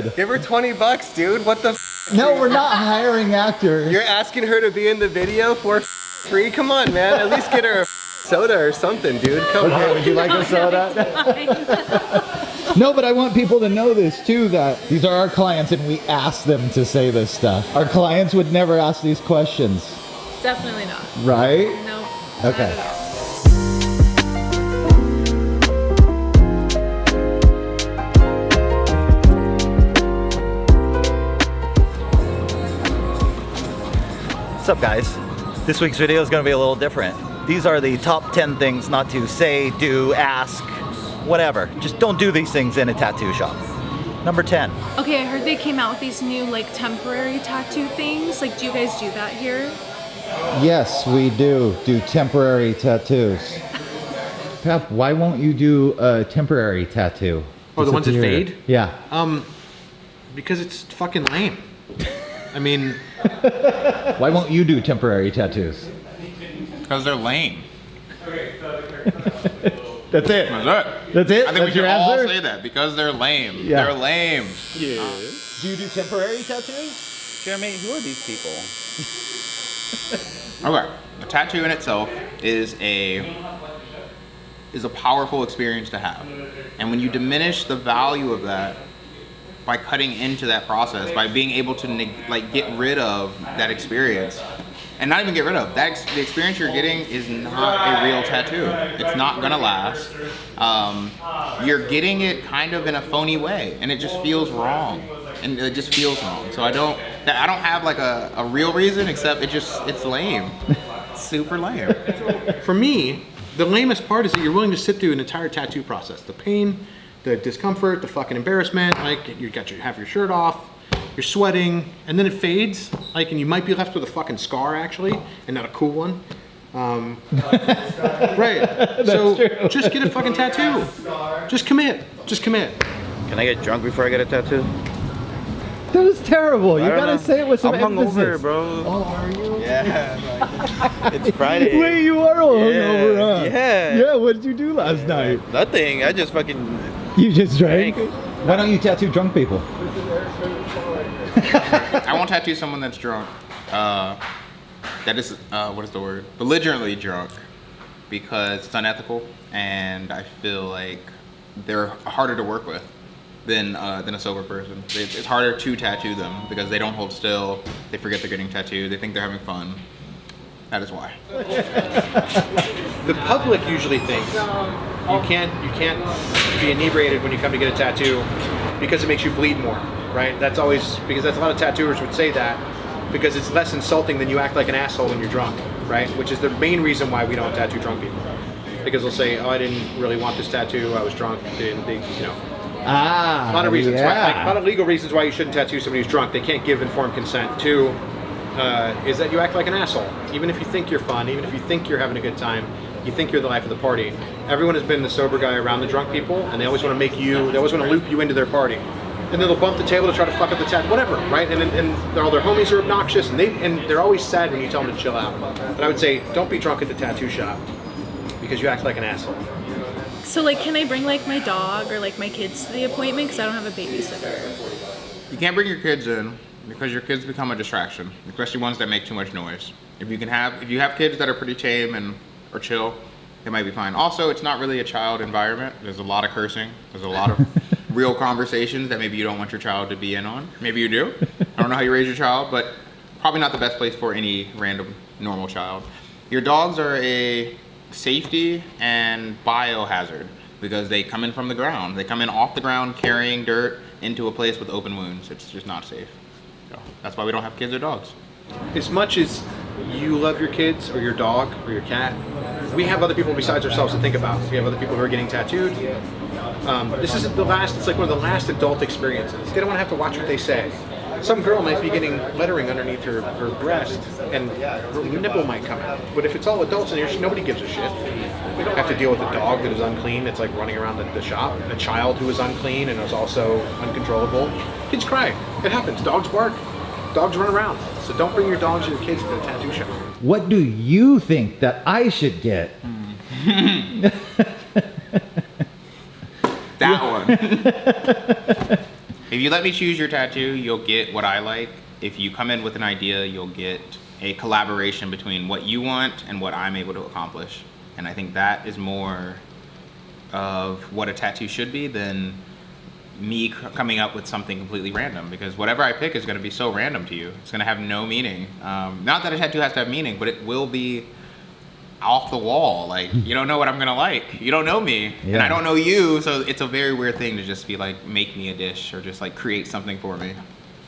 good. Give her 20 bucks, dude. What the f? No, we're not hiring actors. You're asking her to be in the video for free? Come on, man. At least get her a soda or something, dude. Come on. Would you like a soda? No, but I want people to know this too, that these are our clients and we ask them to say this stuff. Our clients would never ask these questions. Definitely not. Right? No. Okay. What's up, guys? This week's video is going to be a little different. These are the top 10 things not to say, do, ask, whatever. Just don't do these things in a tattoo shop. Number 10. Okay, I heard they came out with these new like temporary tattoo things. Like, do you guys do that here? Yes, we do temporary tattoos. Pep, why won't you do a temporary tattoo? Oh, the ones that fade? Yeah. Because it's fucking lame. I mean... Why won't you do temporary tattoos? Because they're lame. That's it. That's it. That's it? I think That's we should your all answer? say that because they're lame. Yeah. They're lame. Yeah. Do you do temporary tattoos? Jeremy, who are these people? Okay. A tattoo in itself is a powerful experience to have. And when you diminish the value of that by cutting into that process, by being able to get rid of that experience, and not even get rid of the experience you're getting is not a real tattoo. It's not gonna last. You're getting it kind of in a phony way, and it just feels wrong. And it just feels wrong. So I don't have like a real reason, except it's lame. It's super lame. For me, the lamest part is that you're willing to sit through an entire tattoo process. The pain, the discomfort, the fucking embarrassment, like you have your shirt off, you're sweating, and then it fades, like, and you might be left with a fucking scar actually, and not a cool one. Right. So true. just get a fucking tattoo. Just commit. Just commit. Can I get drunk before I get a tattoo? That was terrible. You I don't gotta know. say it with some I'm emphasis. hungover, bro. Oh, are you? Yeah. It's Friday. Wait, you are all hungover, huh? Yeah. Yeah, what did you do last night? Nothing. I just fucking... You just drank? Why don't you tattoo drunk people? I won't tattoo someone that's drunk. That is, what is the word? Belligerently drunk, because it's unethical, and I feel like they're harder to work with than a sober person. It's harder to tattoo them because they don't hold still. They forget they're getting tattooed. They think they're having fun. That is why. The public usually thinks you can't be inebriated when you come to get a tattoo because it makes you bleed more, right? That's always, because that's a lot of tattooers would say that because it's less insulting than you act like an asshole when you're drunk, right? Which is the main reason why we don't tattoo drunk people. Because they'll say, oh, I didn't really want this tattoo, I was drunk, they you know. Ah, A lot of reasons, yeah. right? Like, a lot of legal reasons why you shouldn't tattoo somebody who's drunk. They can't give informed consent. Two, is that you act like an asshole. Even if you think you're fun, even if you think you're having a good time, you think you're the life of the party. Everyone has been the sober guy around the drunk people, and they always want to they always want to loop you into their party. And then they'll bump the table to try to fuck up the tattoo, whatever, right? And all their homies are obnoxious, and they're always sad when you tell them to chill out. But I would say, don't be drunk at the tattoo shop, because you act like an asshole. So like, can I bring like my dog or like my kids to the appointment because I don't have a babysitter? You can't bring your kids in because your kids become a distraction, especially ones that make too much noise. If you have kids that are pretty tame or chill, it might be fine. Also, it's not really a child environment. There's a lot of cursing. There's a lot of real conversations that maybe you don't want your child to be in on. Maybe you do. I don't know how you raise your child, but probably not the best place for any random normal child. Your dogs are a safety and biohazard because they come in from the ground. They come in off the ground carrying dirt into a place with open wounds. It's just not safe. So that's why we don't have kids or dogs. As much as you love your kids or your dog or your cat, we have other people besides ourselves to think about. We have other people who are getting tattooed. This is it's like one of the last adult experiences. They don't want to have to watch what they say. Some girl might be getting lettering underneath her breast and her nipple might come out. But if it's all adults in here, nobody gives a shit. We don't have to deal with a dog that is unclean that's like running around the shop, a child who is unclean and is also uncontrollable. Kids cry. It happens. Dogs bark. Dogs run around. So don't bring your dogs or your kids to the tattoo shop. What do you think that I should get? That one. If you let me choose your tattoo, you'll get what I like. If you come in with an idea, you'll get a collaboration between what you want and what I'm able to accomplish. And I think that is more of what a tattoo should be than me coming up with something completely random, because whatever I pick is going to be so random to you. It's going to have no meaning. Not that a tattoo has to have meaning, but it will be off the wall. Like, you don't know what I'm going to like. You don't know me, and I don't know you, so it's a very weird thing to just be like, make me a dish or just like create something for me.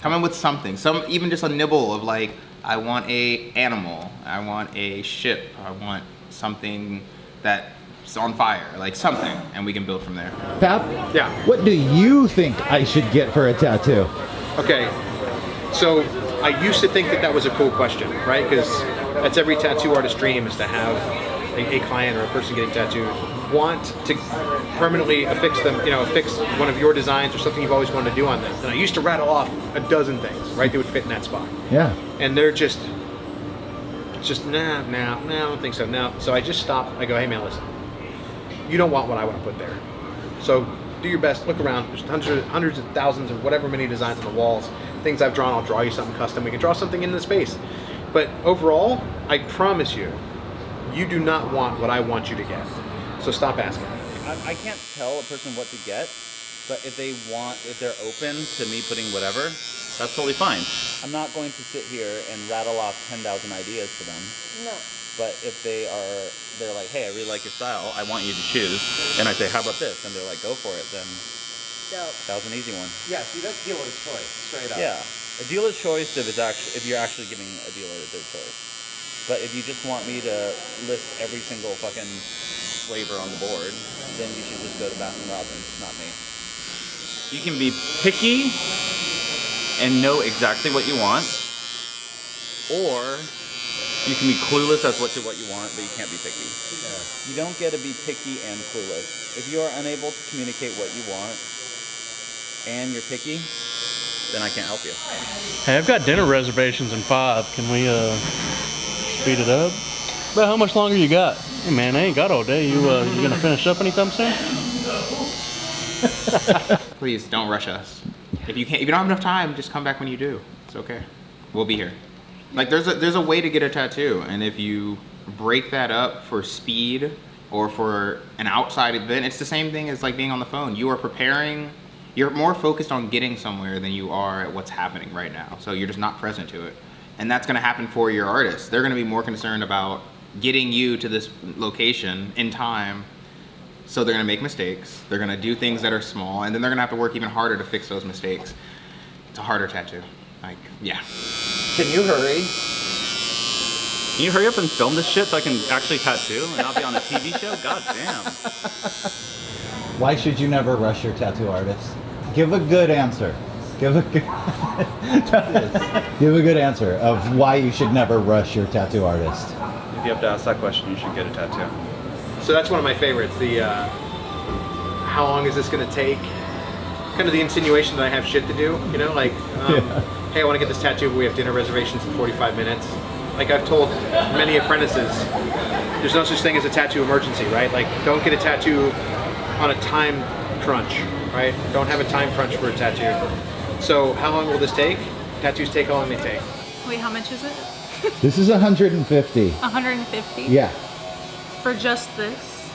Come in with something, even just a nibble of like, I want a animal, I want a ship, I want something that's on fire, like something, and we can build from there. Pap? Yeah. What do you think I should get for a tattoo? Okay, so I used to think that that was a cool question, right? Because that's every tattoo artist's dream, is to have a client or a person getting tattooed want to permanently affix them, affix one of your designs or something you've always wanted to do on them. And I used to rattle off a dozen things, right, that would fit in that spot. Yeah. And they're just nah, I don't think so. No. So I just stopped. I go, hey man, listen, you don't want what I want to put there. So do your best, look around. There's hundreds of thousands of whatever many designs on the walls, things I've drawn. I'll draw you something custom. We can draw something in the space. But overall, I promise you, you do not want what I want you to get. So stop asking. I can't tell a person what to get, but if they're open to me putting whatever, that's totally fine. I'm not going to sit here and rattle off 10,000 ideas to them. No. But if they're like, hey, I really like your style, I want you to choose. And I say, how about this? And they're like, go for it. Then Dope. that was an easy one. Yeah, see, that's dealer's choice, straight up. Yeah, a dealer's choice if you're actually giving a dealer their choice. But if you just want me to list every single fucking flavor on the board, then you should just go to Baskin Robbins, not me. You can be picky and know exactly what you want, or you can be clueless as to what you want, but you can't be picky. You don't get to be picky and clueless. If you are unable to communicate what you want and you're picky, then I can't help you. Hey, I've got dinner reservations in 5. Can we speed it up? But how much longer you got? Hey man, I ain't got all day. You gonna finish up anytime soon? Please don't rush us. If you don't have enough time, just come back when you do. It's okay. We'll be here. Like there's a way to get a tattoo, and if you break that up for speed or for an outside event, it's the same thing as like being on the phone. You are preparing. You're more focused on getting somewhere than you are at what's happening right now. So you're just not present to it. And that's gonna happen for your artists. They're gonna be more concerned about getting you to this location in time. So they're gonna make mistakes. They're gonna do things that are small, and then they're gonna have to work even harder to fix those mistakes. It's a harder tattoo. Like, yeah. Can you hurry? Can you hurry up and film this shit so I can actually tattoo and not be on a TV show? God damn. Why should you never rush your tattoo artist? Give a good answer. Give a good answer of why you should never rush your tattoo artist. If you have to ask that question, you should get a tattoo. So that's one of my favorites. The how long is this going to take? Kind of the insinuation that I have shit to do. Like, hey, I want to get this tattoo, but we have dinner reservations in 45 minutes. Like I've told many apprentices, there's no such thing as a tattoo emergency, right? Like, don't get a tattoo on a time crunch, right? Don't have a time crunch for a tattoo. So how long will this take? Tattoos take how long they take. Wait, how much is it? This is 150. 150? Yeah. For just this?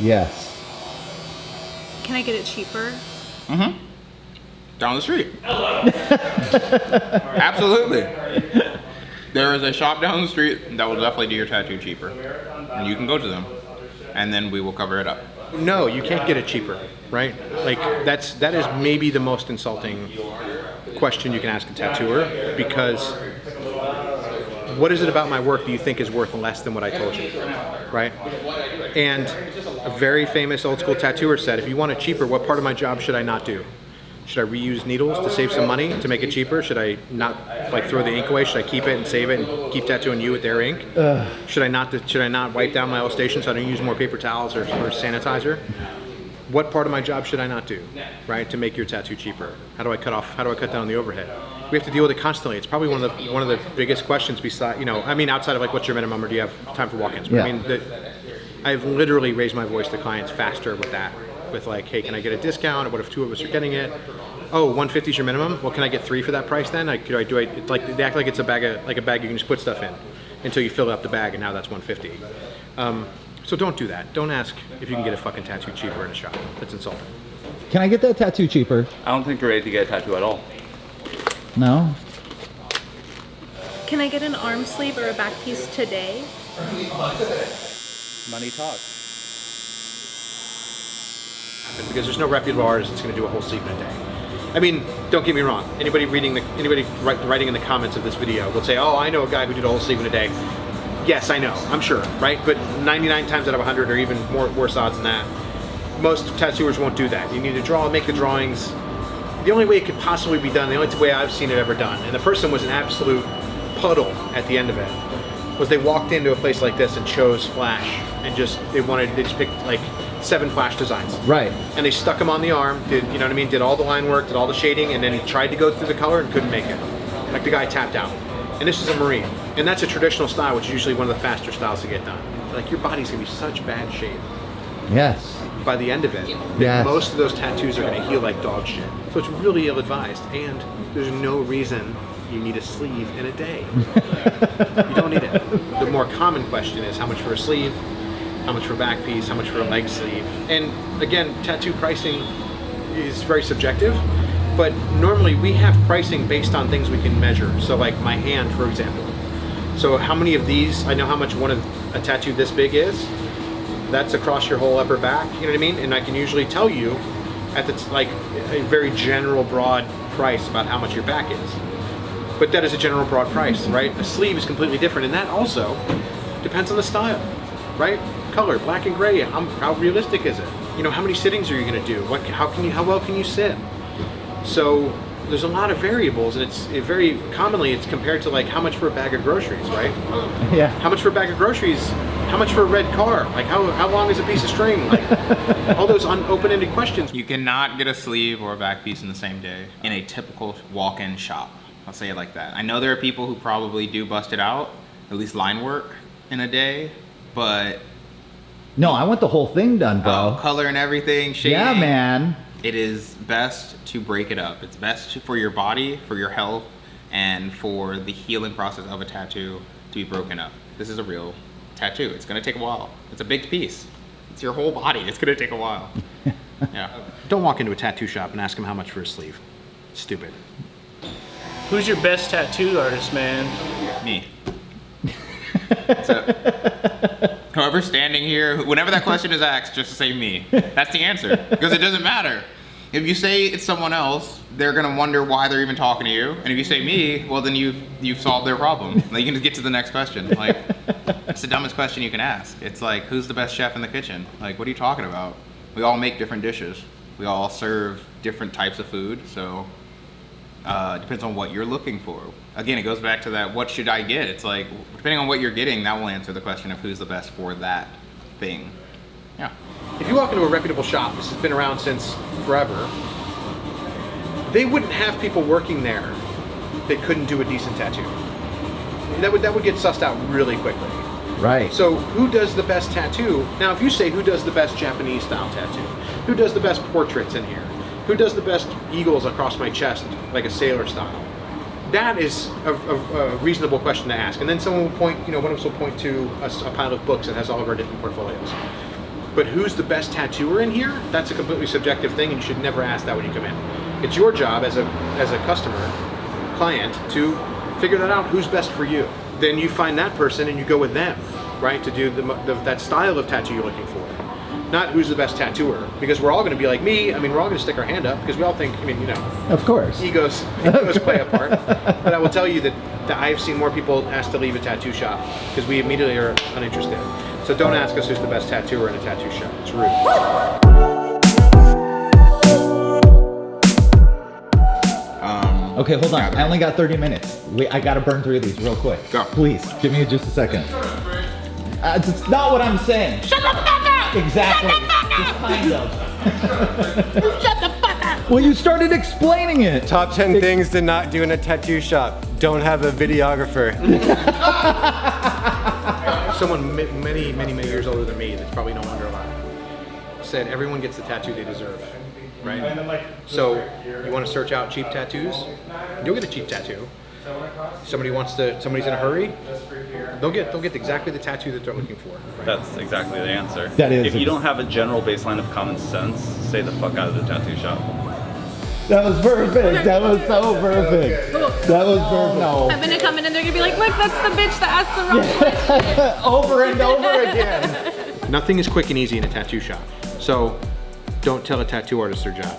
Yes. Can I get it cheaper? Mm-hmm. Down the street. Absolutely. There is a shop down the street that will definitely do your tattoo cheaper. And you can go to them. And then we will cover it up. No, you can't get it cheaper, right? Like that is maybe the most insulting question you can ask a tattooer, because what is it about my work do you think is worth less than what I told you, right? And a very famous old school tattooer said, if you want it cheaper, what part of my job should I not do? Should I reuse needles to save some money to make it cheaper? Should I not throw the ink away? Should I keep it and save it and keep tattooing you with their ink? Should I not wipe down my illustration so I don't use more paper towels or sanitizer? What part of my job should I not do, right, to make your tattoo cheaper? How do I cut down the overhead? We have to deal with it constantly. It's probably one of the biggest questions beside, outside of like what's your minimum or do you have time for walk-ins? But Yeah. I mean, I've literally raised my voice to clients faster with that with like, hey, can I get a discount? Or what if 2 of us are getting it? Oh, 150 is your minimum? Well, can I get 3 for that price then? Like, it's like, they act like it's a bag you can just put stuff in until you fill up the bag, and now that's 150. So don't do that. Don't ask if you can get a fucking tattoo cheaper in a shop. That's insulting. Can I get that tattoo cheaper? I don't think you're ready to get a tattoo at all. No? Can I get an arm sleeve or a back piece today? Money talks. Because there's no reputable artist that's going to do a whole sleeve in a day. I mean, don't get me wrong. Anybody writing in the comments of this video will say, "Oh, I know a guy who did a whole sleeve in a day." Yes, I know. I'm sure, right? But 99 times out of 100, or even worse odds than that, most tattooers won't do that. You need to make the drawings. The only way it could possibly be done, the only way I've seen it ever done, and the person was an absolute puddle at the end of it, was they walked into a place like this and chose flash, and they just picked like 7 flash designs. Right. And they stuck them on the arm, did, you know what I mean, did all the line work, did all the shading, and then he tried to go through the color and couldn't make it. Like the guy tapped out. And this is a Marine. And that's a traditional style, which is usually one of the faster styles to get done. Like, your body's gonna be such bad shape Yes. by the end of it, Yes. most of those tattoos are gonna heal like dog shit. So it's really ill-advised, and there's no reason you need a sleeve in a day. You don't need it. The more common question is how much for a sleeve, how much for a back piece, how much for a leg sleeve. And again, tattoo pricing is very subjective, but normally we have pricing based on things we can measure. So like my hand, for example. So how many of these, I know how much a tattoo this big is. That's across your whole upper back, you know what I mean? And I can usually tell you at like a very general broad price about how much your back is. But that is a general broad price, right? A sleeve is completely different, and that also depends on the style, right? Color, black and gray, how realistic is it? You know, how many sittings are you gonna do? How well can you sit? So there's a lot of variables, and very commonly it's compared to like how much for a bag of groceries, right? Yeah. How much for a bag of groceries? How much for a red car? Like how long is a piece of string? Like all those open-ended questions. You cannot get a sleeve or a back piece in the same day in a typical walk-in shop. I'll say it like that. I know there are people who probably do bust it out, at least line work, in a day, but... No, I want the whole thing done, bro. Color and everything, shading. Yeah, man. It is best to break it up. It's best for your body, for your health, and for the healing process of a tattoo to be broken up. This is a real tattoo. It's gonna take a while. It's a big piece. It's your whole body. It's gonna take a while. Yeah. Don't walk into a tattoo shop and ask them how much for a sleeve. Stupid. Who's your best tattoo artist, man? Me. So, whoever's standing here, whenever that question is asked, just say me. That's the answer, because it doesn't matter. If you say it's someone else, they're gonna wonder why they're even talking to you. And if you say me, well then you've solved their problem. Like, you can just get to the next question. Like, it's the dumbest question you can ask. It's like, who's the best chef in the kitchen? Like, what are you talking about? We all make different dishes. We all serve different types of food, so depends on what you're looking for. Again, it goes back to that, what should I get? It's like, depending on what you're getting, that will answer the question of who's the best for that thing. Yeah. If you walk into a reputable shop, this has been around since forever, they wouldn't have people working there that couldn't do a decent tattoo. That would get sussed out really quickly. Right. So who does the best tattoo? Now, if you say who does the best Japanese style tattoo, who does the best portraits in here, who does the best eagles across my chest, like a sailor style, that is a reasonable question to ask. And then someone will point, one of us will point to a pile of books that has all of our different portfolios. But who's the best tattooer in here? That's a completely subjective thing, and you should never ask that when you come in. It's your job as a customer, client, to figure that out, who's best for you. Then you find that person and you go with them, right, to do that style of tattoo you're looking for. Not who's the best tattooer, because we're all going to be like me. I mean, we're all going to stick our hand up because we all think, Of course. Egos play a part. But I will tell you that I've seen more people asked to leave a tattoo shop because we immediately are uninterested. So don't ask us who's the best tattooer in a tattoo shop. It's rude. Okay, hold on. I only got 30 minutes. I gotta burn 3 of these real quick. Go. Please, give me just a second. It's not what I'm saying. Shut the fuck up! Exactly. Shut the fuck up! Just kind of. Shut the fuck up! Well, you started explaining it. Top 10 things to not do in a tattoo shop. Don't have a videographer. Someone many years older than me that's probably no longer alive said, everyone gets the tattoo they deserve, right? So you want to search out cheap tattoos, you'll get a cheap tattoo. Somebody's in a hurry, they'll get exactly the tattoo that they're looking for. That's exactly the answer. That is If you don't have a general baseline of common sense, stay the fuck out of the tattoo shop. That was perfect. That was so perfect. That was perfect. No. I'm gonna come in and they're gonna be like, look, that's the bitch that asked the wrong question. Over and over again. Nothing is quick and easy in a tattoo shop. So don't tell a tattoo artist their job.